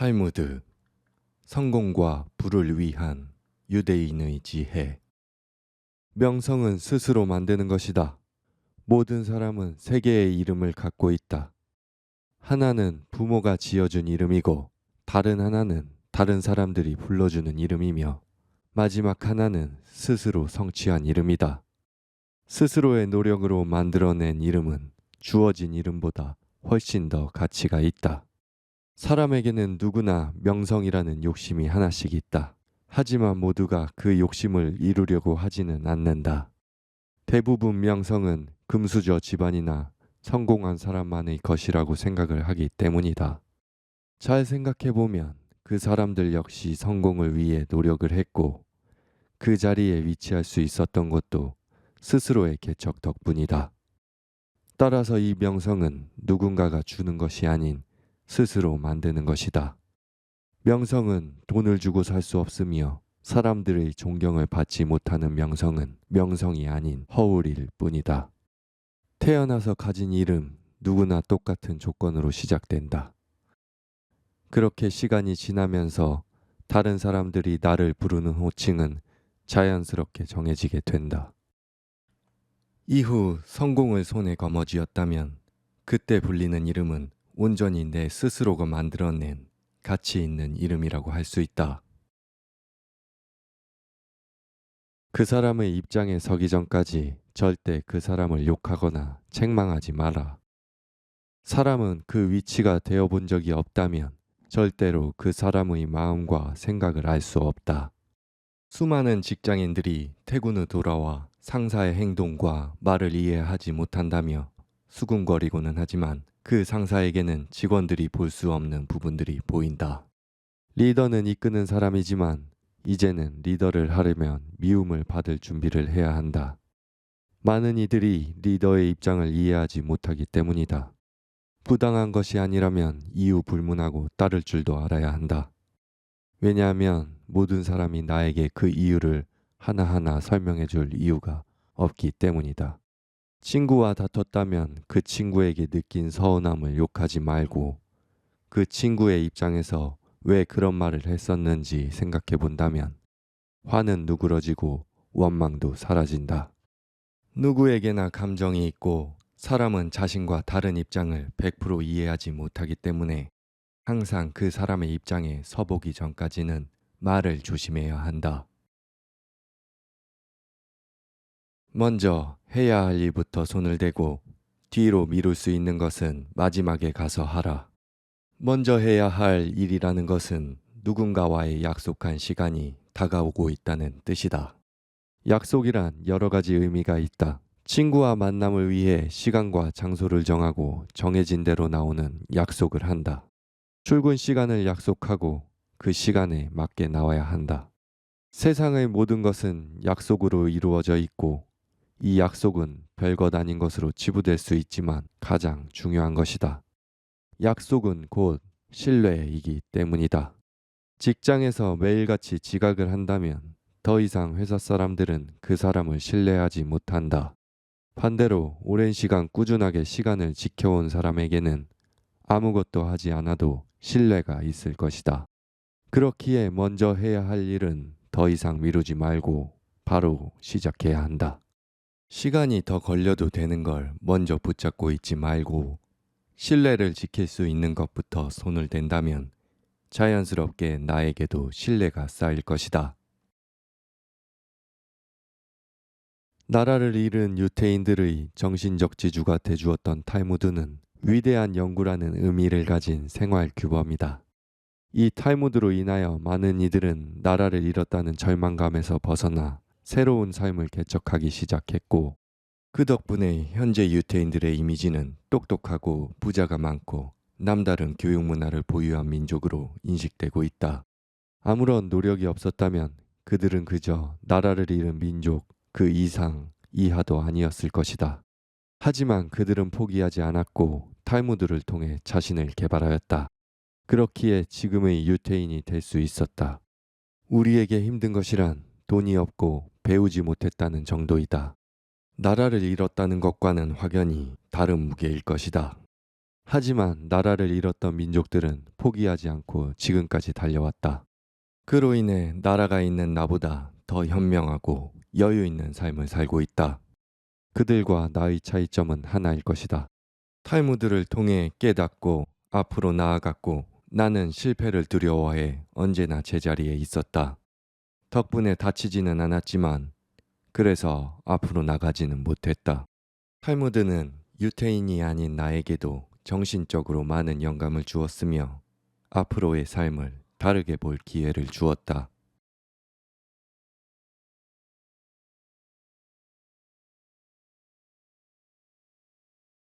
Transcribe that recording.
탈무드, 성공과 부를 위한 유대인의 지혜. 명성은 스스로 만드는 것이다. 모든 사람은 세 개의 이름을 갖고 있다. 하나는 부모가 지어준 이름이고, 다른 하나는 다른 사람들이 불러주는 이름이며, 마지막 하나는 스스로 성취한 이름이다. 스스로의 노력으로 만들어낸 이름은 주어진 이름보다 훨씬 더 가치가 있다. 사람에게는 누구나 명성이라는 욕심이 하나씩 있다. 하지만 모두가 그 욕심을 이루려고 하지는 않는다. 대부분 명성은 금수저 집안이나 성공한 사람만의 것이라고 생각을 하기 때문이다. 잘 생각해보면 그 사람들 역시 성공을 위해 노력을 했고, 그 자리에 위치할 수 있었던 것도 스스로의 개척 덕분이다. 따라서 이 명성은 누군가가 주는 것이 아닌 스스로 만드는 것이다. 명성은 돈을 주고 살 수 없으며, 사람들의 존경을 받지 못하는 명성은 명성이 아닌 허울일 뿐이다. 태어나서 가진 이름, 누구나 똑같은 조건으로 시작된다. 그렇게 시간이 지나면서 다른 사람들이 나를 부르는 호칭은 자연스럽게 정해지게 된다. 이후 성공을 손에 거머쥐었다면 그때 불리는 이름은 온전히 내 스스로가 만들어낸 가치 있는 이름이라고 할 수 있다. 그 사람의 입장에 서기 전까지 절대 그 사람을 욕하거나 책망하지 마라. 사람은 그 위치가 되어 본 적이 없다면 절대로 그 사람의 마음과 생각을 알 수 없다. 수많은 직장인들이 퇴근 후 돌아와 상사의 행동과 말을 이해하지 못한다며 수군거리고는 하지만 그 상사에게는 직원들이 볼 수 없는 부분들이 보인다. 리더는 이끄는 사람이지만 이제는 리더를 하려면 미움을 받을 준비를 해야 한다. 많은 이들이 리더의 입장을 이해하지 못하기 때문이다. 부당한 것이 아니라면 이유 불문하고 따를 줄도 알아야 한다. 왜냐하면 모든 사람이 나에게 그 이유를 하나하나 설명해 줄 이유가 없기 때문이다. 친구와 다퉜다면 그 친구에게 느낀 서운함을 욕하지 말고 그 친구의 입장에서 왜 그런 말을 했었는지 생각해 본다면 화는 누그러지고 원망도 사라진다. 누구에게나 감정이 있고 사람은 자신과 다른 입장을 100% 이해하지 못하기 때문에 항상 그 사람의 입장에 서보기 전까지는 말을 조심해야 한다. 먼저 해야 할 일부터 손을 대고 뒤로 미룰 수 있는 것은 마지막에 가서 하라. 먼저 해야 할 일이라는 것은 누군가와의 약속한 시간이 다가오고 있다는 뜻이다. 약속이란 여러 가지 의미가 있다. 친구와 만남을 위해 시간과 장소를 정하고 정해진 대로 나오는 약속을 한다. 출근 시간을 약속하고 그 시간에 맞게 나와야 한다. 세상의 모든 것은 약속으로 이루어져 있고 이 약속은 별것 아닌 것으로 치부될 수 있지만 가장 중요한 것이다. 약속은 곧 신뢰이기 때문이다. 직장에서 매일같이 지각을 한다면 더 이상 회사 사람들은 그 사람을 신뢰하지 못한다. 반대로 오랜 시간 꾸준하게 시간을 지켜온 사람에게는 아무것도 하지 않아도 신뢰가 있을 것이다. 그렇기에 먼저 해야 할 일은 더 이상 미루지 말고 바로 시작해야 한다. 시간이 더 걸려도 되는 걸 먼저 붙잡고 있지 말고 신뢰를 지킬 수 있는 것부터 손을 댄다면 자연스럽게 나에게도 신뢰가 쌓일 것이다. 나라를 잃은 유태인들의 정신적 지주가 돼주었던 탈무드는 위대한 연구라는 의미를 가진 생활 규범이다. 이 탈무드로 인하여 많은 이들은 나라를 잃었다는 절망감에서 벗어나 새로운 삶을 개척하기 시작했고, 그 덕분에 현재 유태인들의 이미지는 똑똑하고 부자가 많고 남다른 교육 문화를 보유한 민족으로 인식되고 있다. 아무런 노력이 없었다면 그들은 그저 나라를 잃은 민족 그 이상 이하도 아니었을 것이다. 하지만 그들은 포기하지 않았고 탈무드를 통해 자신을 개발하였다. 그렇기에 지금의 유태인이 될 수 있었다. 우리에게 힘든 것이란 돈이 없고 배우지 못했다는 정도이다. 나라를 잃었다는 것과는 확연히 다른 무게일 것이다. 하지만 나라를 잃었던 민족들은 포기하지 않고 지금까지 달려왔다. 그로 인해 나라가 있는 나보다 더 현명하고 여유 있는 삶을 살고 있다. 그들과 나의 차이점은 하나일 것이다. 탈무드를 통해 깨닫고 앞으로 나아갔고 나는 실패를 두려워해 언제나 제자리에 있었다. 덕분에 다치지는 않았지만 그래서 앞으로 나가지는 못했다. 탈무드는 유태인이 아닌 나에게도 정신적으로 많은 영감을 주었으며 앞으로의 삶을 다르게 볼 기회를 주었다.